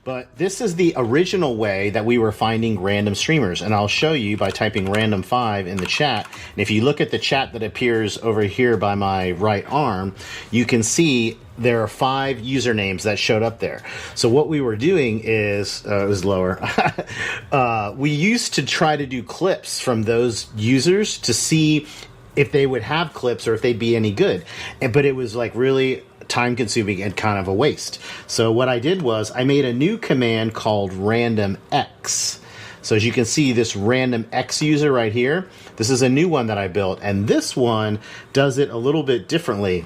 But this is the original way that we were finding random streamers, and I'll show you by typing random5 in the chat. And if you look at the chat that appears over here by my right arm, you can see there are 5 usernames that showed up there. So what we were doing is, it was lower, we used to try to do clips from those users to see if they would have clips or if they'd be any good. But it was like really time consuming and kind of a waste. So what I did was I made a new command called randomx. So as you can see, this randomx user right here, this is a new one that I built, and this one does it a little bit differently.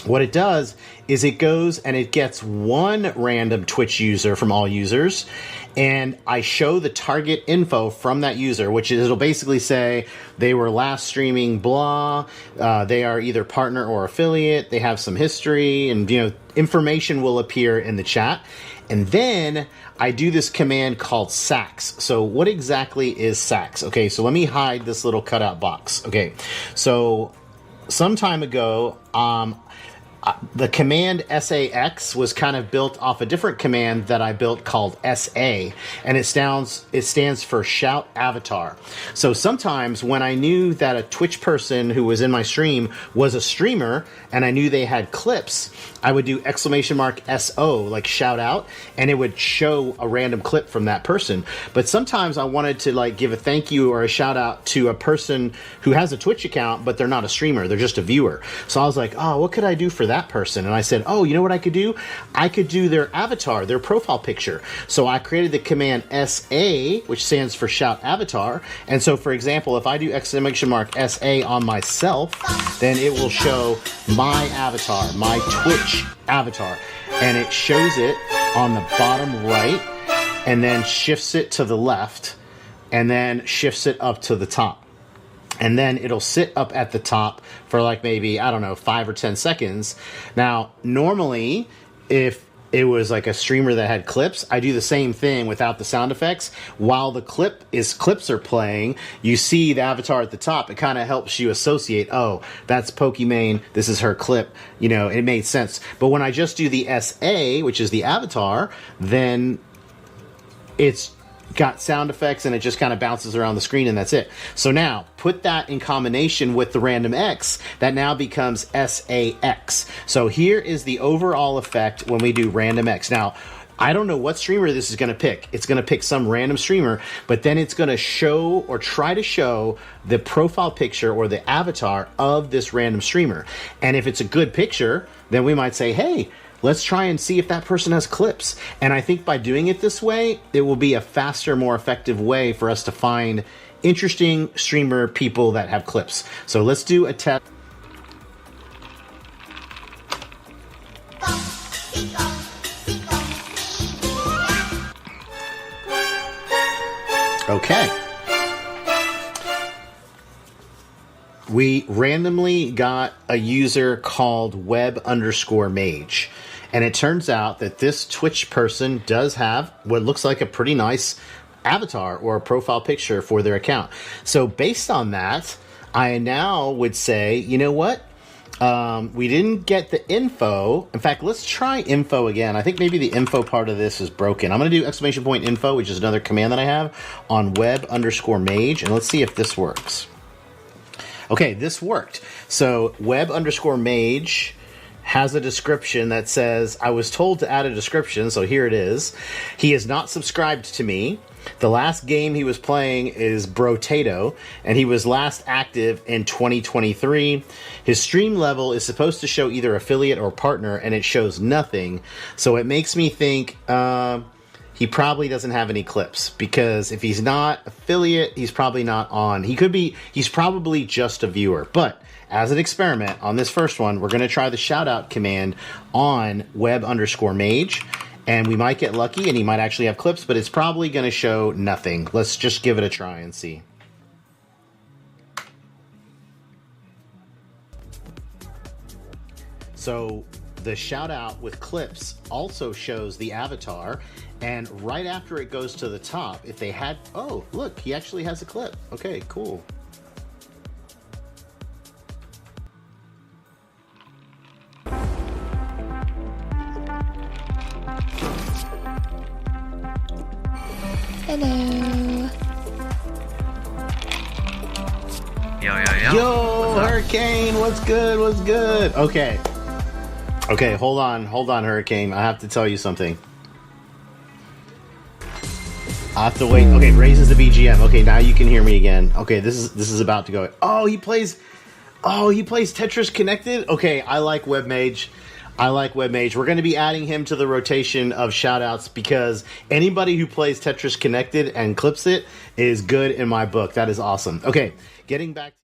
What it does is it goes and it gets one random Twitch user from all users, and I show the target info from that user, which is, it'll basically say they were last streaming blah, they are either partner or affiliate, they have some history, and information will appear in the chat. And then I do this command called sax. So what exactly is sax? Okay, so let me hide this little cutout box. Okay, so some time ago, the command sax was kind of built off a different command that I built called sa, and it stands for shout avatar. So sometimes when I knew that a Twitch person who was in my stream was a streamer and I knew they had clips, I would do !so, like shout out, and it would show a random clip from that person. But sometimes I wanted to like give a thank you or a shout out to a person who has a Twitch account, but they're not a streamer, they're just a viewer. So I was like, oh, what could I do for that person? And I said, oh, you know what I could do? I could do their avatar, their profile picture. So I created the command SA, which stands for shout avatar. And so for example, if I do !SA on myself, then it will show my avatar, my Twitch avatar, and it shows it on the bottom right and then shifts it to the left and then shifts it up to the top. And then it'll sit up at the top for like maybe, I don't know, 5 or 10 seconds. Now, normally, if it was like a streamer that had clips, I do the same thing without the sound effects. While the clips are playing, you see the avatar at the top. It kind of helps you associate, oh, that's Pokimane, this is her clip. It made sense. But when I just do the SA, which is the avatar, then it's got sound effects and it just kind of bounces around the screen and that's it. So now put that in combination with the random X, that now becomes SAX. So here is the overall effect when we do random X. Now, I don't know what streamer this is going to pick. It's going to pick some random streamer, but then it's going to show or try to show the profile picture or the avatar of this random streamer. And if it's a good picture, then we might say, hey, let's try and see if that person has clips. And I think by doing it this way, it will be a faster, more effective way for us to find interesting streamer people that have clips. So let's do a test. Okay. We randomly got a user called web_mage. And it turns out that this Twitch person does have what looks like a pretty nice avatar or a profile picture for their account. So based on that, I now would say, you know what? We didn't get the info. In fact, let's try info again. I think maybe the info part of this is broken. I'm going to do !info, which is another command that I have, on web_mage. And let's see if this works. Okay, this worked. So web_mage has a description that says, I was told to add a description, so here it is. He is not subscribed to me. The last game he was playing is Brotato, and he was last active in 2023. His stream level is supposed to show either affiliate or partner, and it shows nothing. So it makes me think he probably doesn't have any clips, because if he's not affiliate, he's probably not on. He's probably just a viewer. But as an experiment on this first one, we're going to try the shoutout command on web_mage, and we might get lucky and he might actually have clips, but it's probably going to show nothing. Let's just give it a try and see. So the shout out with clips also shows the avatar, and right after it goes to the top, if they had, oh, look, he actually has a clip. Okay, cool. Hello. Yo, Hurricane, what's good? What's good? Okay. Okay, hold on, Hurricane. I have to tell you something. I have to wait. Okay, raises the BGM. Okay, now you can hear me again. Okay, this is about to go. Oh, he plays Tetris Connected? Okay, I like Webmage. We're going to be adding him to the rotation of shoutouts because anybody who plays Tetris Connected and clips it is good in my book. That is awesome. Okay, getting back